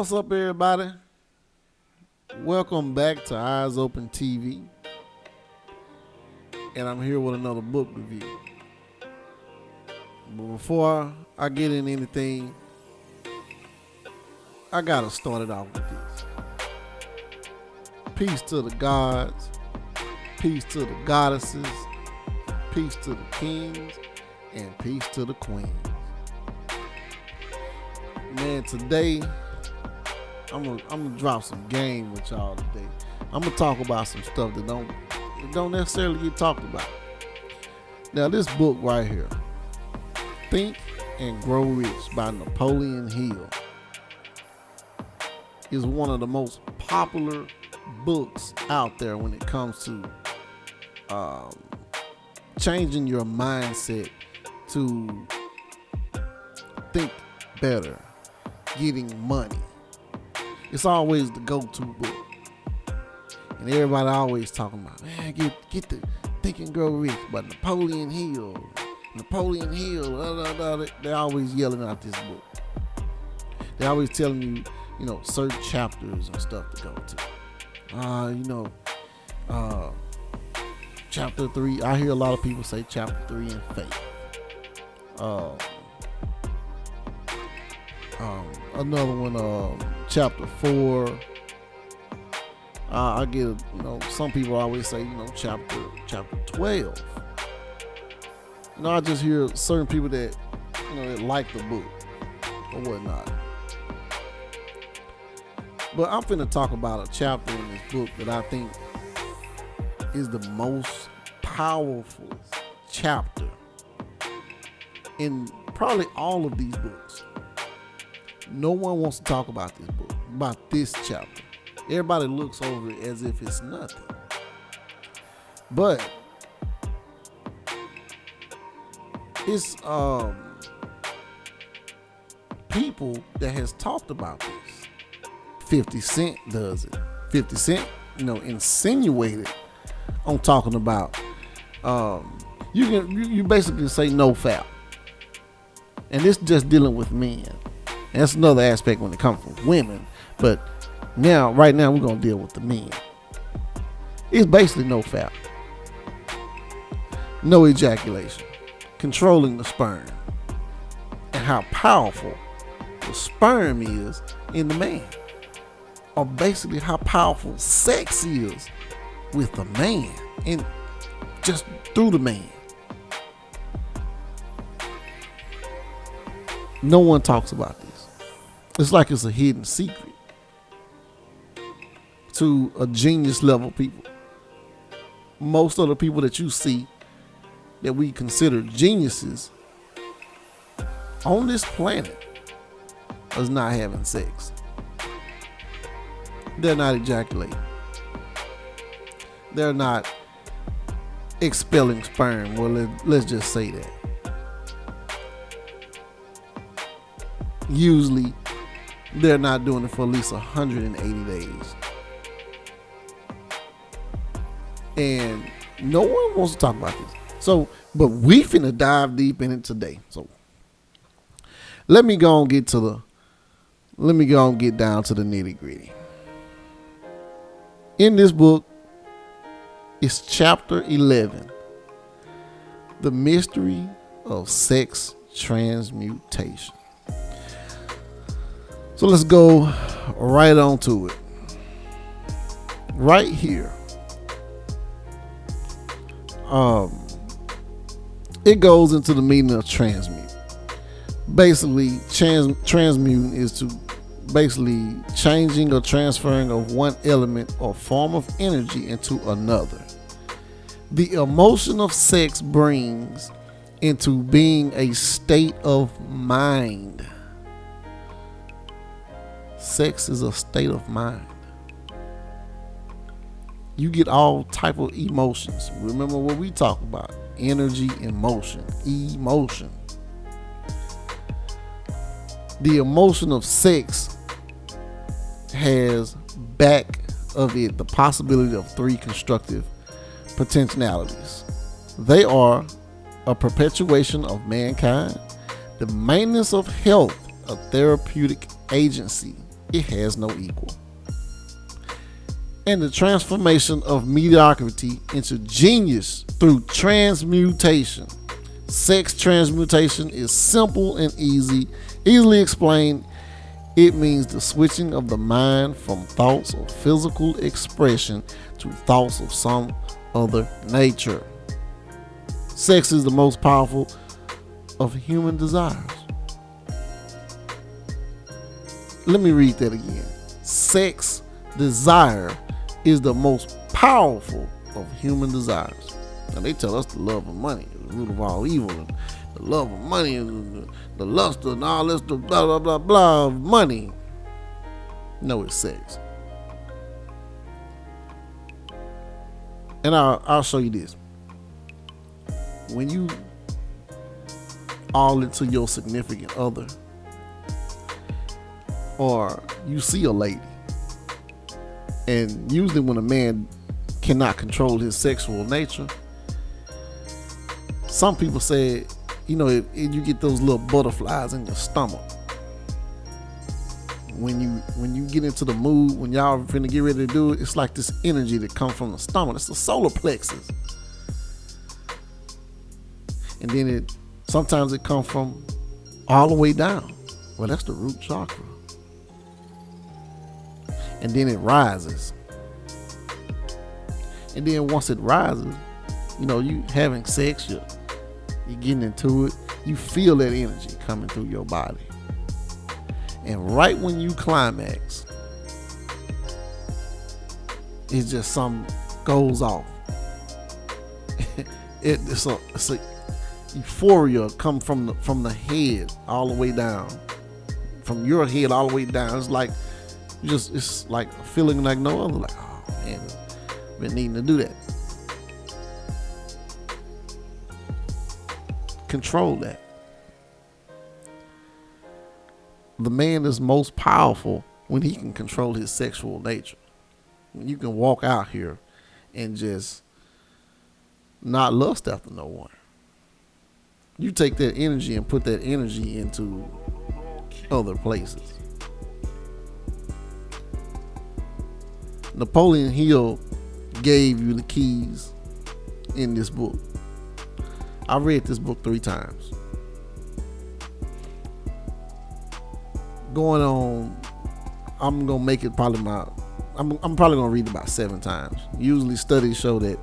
What's up, everybody? Welcome back to Eyes Open TV. And I'm here with another book review. But before I get into anything, I gotta start it off with this. Peace to the gods, peace to the goddesses, peace to the kings, and peace to the queens. Man, today I'm gonna drop some game with y'all today. I'm gonna talk about some stuff that don't necessarily get talked about. Now, this book right here, Think and Grow Rich by Nepoleon Hills, is one of the most popular books out there when it comes to changing your mindset to think better, getting money. It's always the go-to book. And everybody always talking about, man, get the Think and Grow Rich by Nepoleon Hills. Nepoleon Hills, they're always yelling out this book. They're always telling you, certain chapters and stuff to go to. Chapter 3, I hear a lot of people say chapter 3 in faith. Another one, chapter 4. I get, some people always say, chapter 12. I just hear certain people that, that like the book or whatnot. But I'm finna talk about a chapter in this book that I think is the most powerful chapter in probably all of these books. No one wants to talk about this book, about this chapter. Everybody looks over it as if it's nothing. But it's people that has talked about this. 50 Cent does it. 50 Cent, insinuated on talking about you basically say no foul. And this just dealing with men. And that's another aspect when it comes from women. But right now we're gonna deal with the men. It's basically no foul. No ejaculation. Controlling the sperm. And how powerful the sperm is in the man. Or basically how powerful sex is with the man and just through the man. No one talks about this. It's like it's a hidden secret to a genius level people. Most of the people that you see that we consider geniuses on this planet is not having sex. They're not ejaculating. They're not expelling sperm. Well, let's just say that. Usually, they're not doing it for at least 180 days. And no one wants to talk about this. So, but we finna dive deep in it today. So, let me go and get down to the nitty gritty. In this book, it's chapter 11, The Mystery of Sex Transmutation. So let's go right on to it. Right here. It goes into the meaning of transmute. Basically, transmuting is to basically changing or transferring of one element or form of energy into another. The emotion of sex brings into being a state of mind. Sex is a state of mind. You get all type of emotions. Remember what we talk about: energy, emotion. The emotion of sex has back of it the possibility of 3 constructive potentialities. They are a perpetuation of mankind, the maintenance of health, a therapeutic agency, it has no equal. And the transformation of mediocrity into genius through transmutation. Sex transmutation is simple and easily explained. It means the switching of the mind from thoughts of physical expression to thoughts of some other nature. Sex is the most powerful of human desires. Let me read that again. Sex desire is the most powerful of human desires. Now they tell us the love of money is the root of all evil, and the love of money and the lust and all this, the blah blah blah blah of money. No, it's sex. And I'll show you this. When you all into your significant other, or you see a lady, and usually when a man cannot control his sexual nature, some people say, if you get those little butterflies in your stomach when you get into the mood, when y'all finna get ready to do it, it's like this energy that comes from the stomach. It's the solar plexus. And then sometimes it comes from all the way down. Well, that's the root chakra. And then it rises. And then once it rises, you having sex, you're getting into it. You feel that energy coming through your body. And right when you climax, it's just something goes off. It's a euphoria come from the head all the way down, from your head all the way down. It's like it's like a feeling like no other. Like, oh man, I've been needing to do that. Control that. The man is most powerful when he can control his sexual nature. When you can walk out here and just not lust after no one. You take that energy and put that energy into other places. Nepoleon Hill gave you the keys in this book. I read this book 3 times. Going on, I'm gonna make it probably I'm probably gonna read it about 7 times. Usually studies show that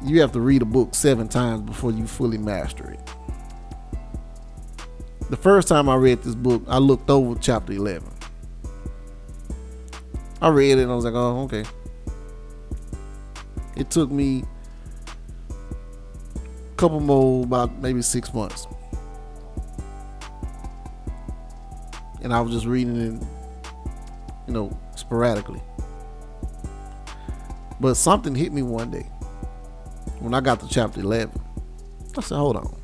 you have to read a book 7 times before you fully master it. The first time I read this book, I looked over chapter 11. I read it and I was like, oh, okay. It took me a couple more, about maybe 6 months. And I was just reading it, sporadically. But something hit me one day when I got to chapter 11. I said, hold on.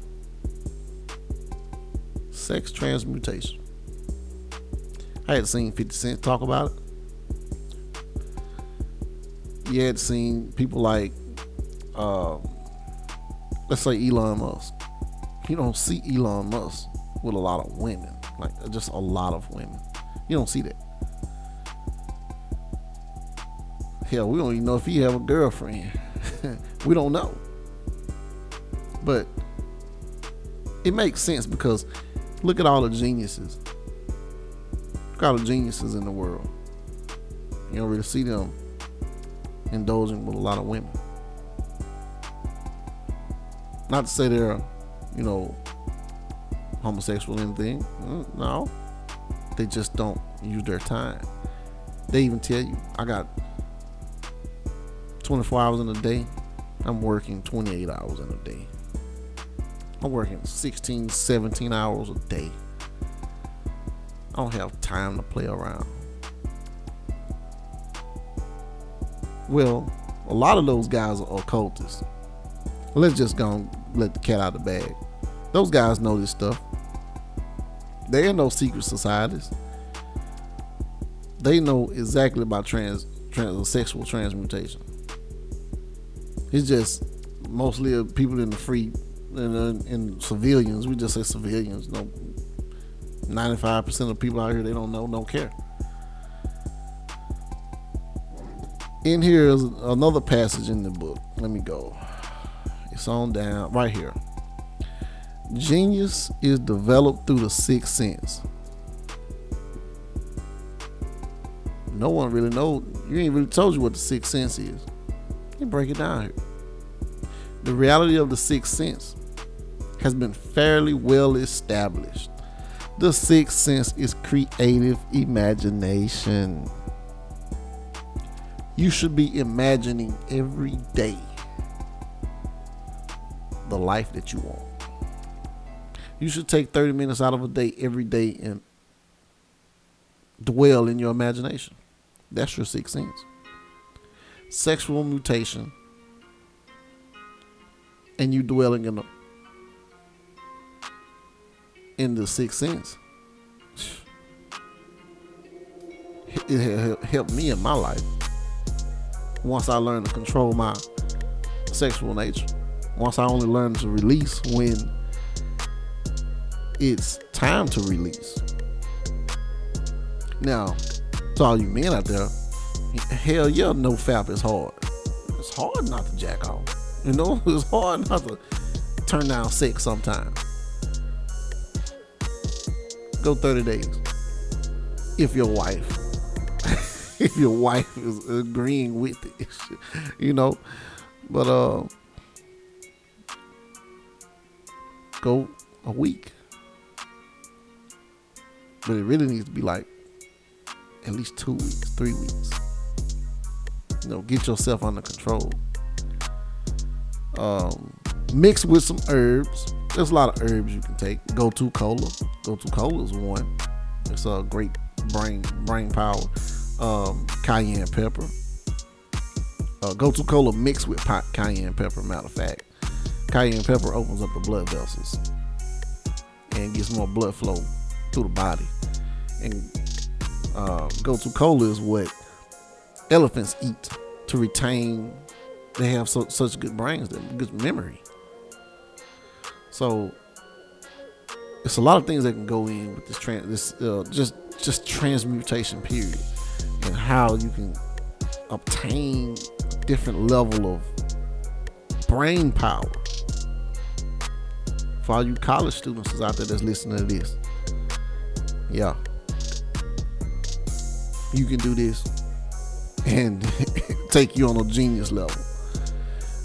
Sex transmutation. I had seen 50 Cent talk about it. You had seen people like, let's say Elon Musk. You don't see Elon Musk with a lot of women. Like, just a lot of women. You don't see that. Hell, we don't even know if he have a girlfriend. We don't know. But it makes sense because look at all the geniuses. Look at all the geniuses in the world. You don't really see them indulging with a lot of women. Not to say they're, homosexual or anything. No. They just don't use their time. They even tell you, I got 24 hours in a day. I'm working 28 hours in a day. I'm working 16, 17 hours a day. I don't have time to play around. Well, a lot of those guys are occultists. Let's just go and let the cat out of the bag. Those guys know this stuff. They ain't no secret societies. They know exactly about sexual transmutation. It's just mostly people in the free and civilians. We just say civilians. No, 95% of people out here, they don't know, don't care. In here is another passage in the book. Let me go. It's on down right here. Genius is developed through the sixth sense. No one really knows. You ain't really told you what the sixth sense is. You break it down here. The reality of the sixth sense has been fairly well established. The sixth sense is creative imagination. You should be imagining every day the life that you want. You should take 30 minutes out of a day every day and dwell in your imagination. That's your sixth sense. Sexual mutation and you dwelling in the sixth sense. It helped me in my life. Once I learned to control my sexual nature. Once I only learned to release when it's time to release. Now, to all you men out there, hell yeah, no fap is hard. It's hard not to jack off. You know, it's hard not to turn down sex sometimes. Go 30 days. If your wife is agreeing with it, you know. But go a week. But it really needs to be like at least 2 weeks, 3 weeks. You know, get yourself under control. Mix with some herbs. There's a lot of herbs you can take. Go-to cola. Go-to cola is one. It's a great brain power. Cayenne pepper. Go-to cola mixed with cayenne pepper. Matter of fact, cayenne pepper opens up the blood vessels and gets more blood flow to the body. And go-to cola is what elephants eat to retain. They have such good brains, good memory. So it's a lot of things that can go in with this just transmutation period, and how you can obtain a different level of brain power. For all you college students out there that's listening to this, yeah, you can do this and take you on a genius level.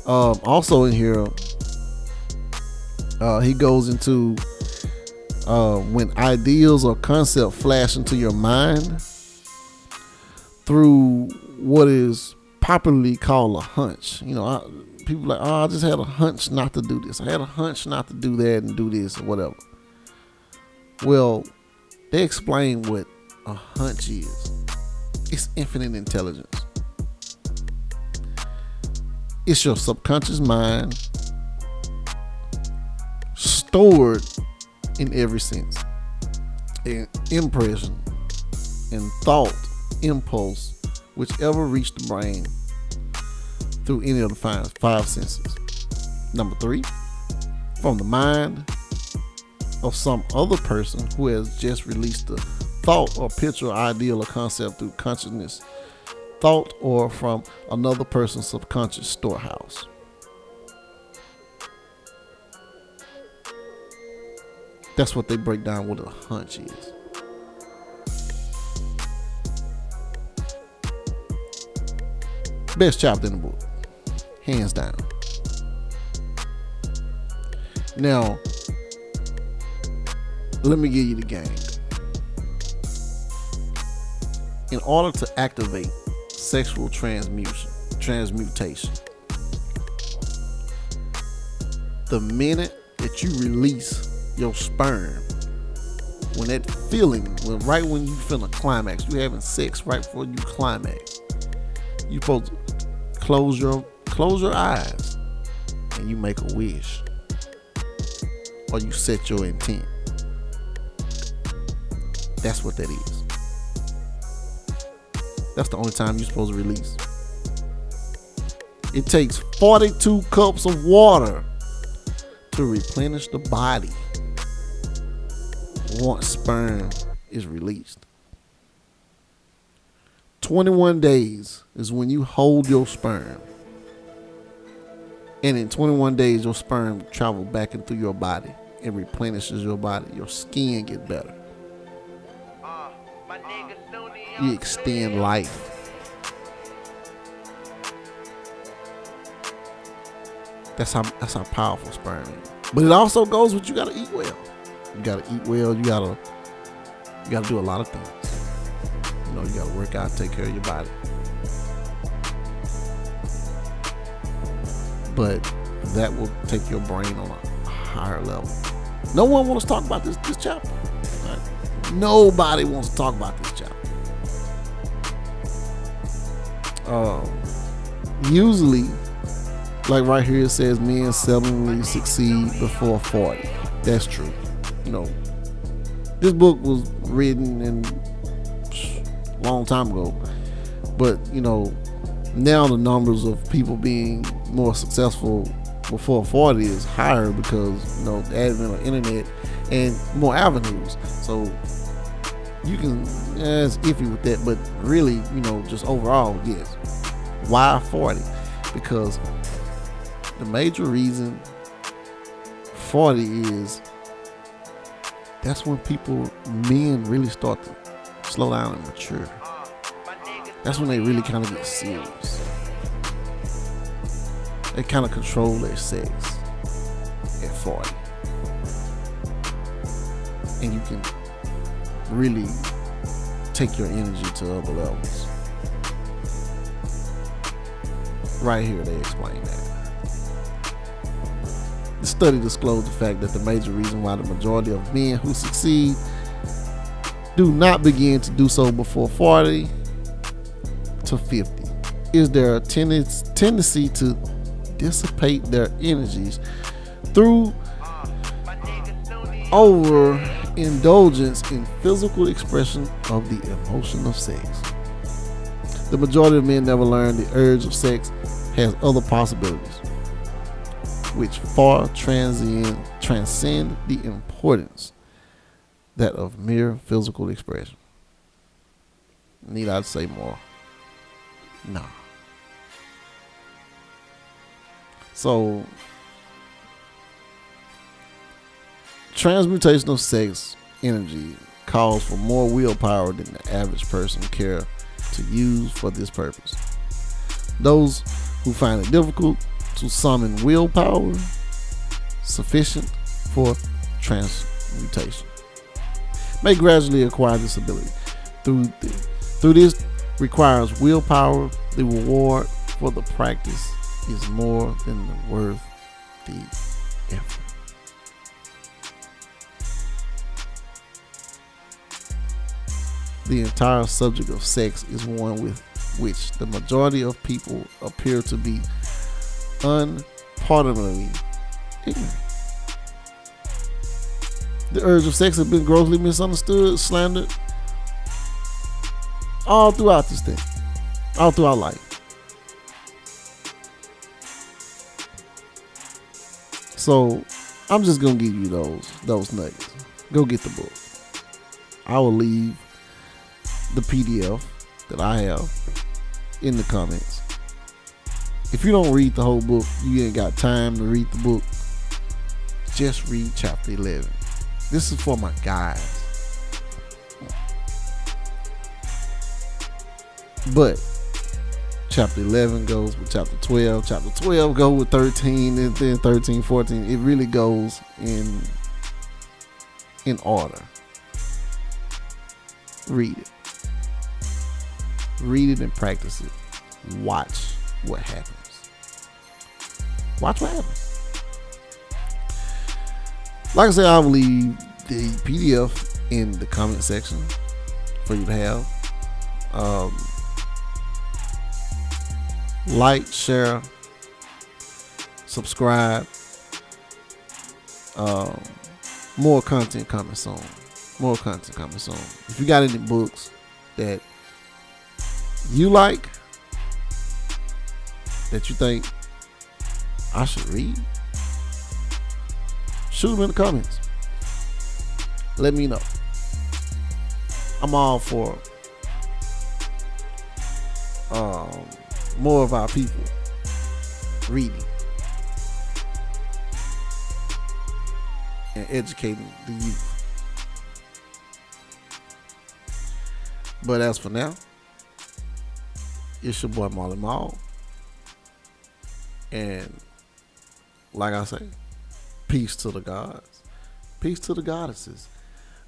Also in here, he goes into when ideas or concept flash into your mind through what is popularly called a hunch. You know, people like, I just had a hunch not to do this. I had a hunch not to do that and do this or whatever. Well, they explain what a hunch is. It's infinite intelligence. It's your subconscious mind stored in every sense, and impression and thought, impulse, whichever reach the brain through any of the five senses. Number 3, from the mind of some other person who has just released a thought or picture, ideal or concept through consciousness, thought, or from another person's subconscious storehouse. That's what they break down what a hunch is. Best chapter in the book, hands down. Now, let me give you the game. In order to activate sexual transmutation, the minute that you release your sperm, when that feeling, right when you feel a climax, you having sex right before you climax, you supposed to close your eyes and you make a wish, or you set your intent. That's what that is. That's the only time you're supposed to release. It takes 42 cups of water to replenish the body. once sperm is released. 21 days is when you hold your sperm. And in 21 days, your sperm travel back into your body and replenishes your body. Your skin get better. You extend life. That's how powerful sperm is. But it also goes with you gotta eat well. You gotta eat well. You gotta do a lot of things. You know, you gotta work out, take care of your body. But that will take your brain on a higher level. No one wants to talk about this chapter. Right? Nobody wants to talk about this chapter. Usually, like right here it says men seldomly succeed before 40. That's true. You know, this book was written in a long time ago. But, you know, now the numbers of people being more successful before 40 is higher because, you know, the advent of internet and more avenues. So you can, it's iffy with that, but really, you know, just overall, yes. Why 40? Because the major reason 40 is that's when men really start to slow down and mature. That's when they really kind of get serious. They kind of control their sex at 40. And you can really take your energy to other levels. Right here they explain that. The study disclosed the fact that the major reason why the majority of men who succeed do not begin to do so before 40 to 50 is their tendency to dissipate their energies through overindulgence in physical expression of the emotion of sex. The majority of men never learn the urge of sex has other possibilities, which far transcend the importance that of mere physical expression. Need I say more? No. So, transmutation of sex energy calls for more willpower than the average person care to use for this purpose. Those who find it difficult to summon willpower sufficient for transmutation may gradually acquire this ability. Through this requires willpower. The reward for the practice is more than worth the effort. The entire subject of sex is one with which the majority of people appear to be unpardonably ignorant. The urge of sex has been grossly misunderstood, slandered, all throughout this thing, all throughout life. So I'm just gonna give you those nuggets. Go get the book. I will leave the PDF that I have in the comments. If you don't read the whole book, you ain't got time to read the book. Just read chapter 11. This is for my guys. But chapter 11 goes with chapter 12. Chapter 12 goes with 13, and then 13, 14. It really goes in order. Read it. Read it and practice it. Watch what happens. Watch what happens. Like I said, I will leave the PDF in the comment section for you to have. Like, share, subscribe. More content coming soon. More content coming soon. If you got any books that you like, that you think I should read, shoot them in the comments. let me know. I'm all for more of our people reading and educating the youth. But as for now, it's your boy Marley Marl. And like I say, peace to the gods, peace to the goddesses,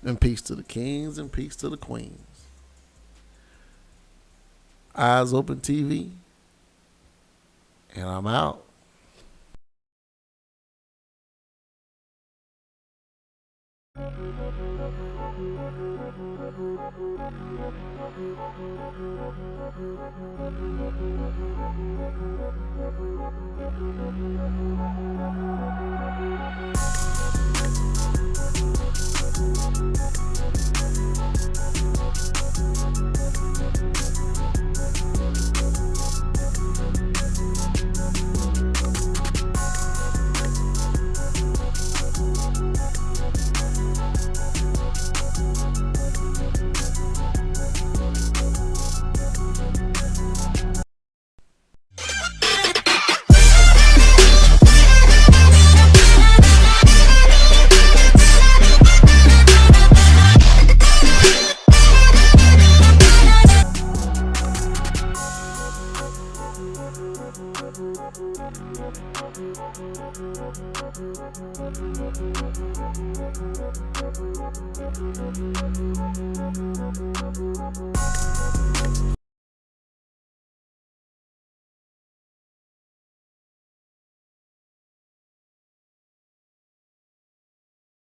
and peace to the kings, and peace to the queens. Eyes Open TV, and I'm out.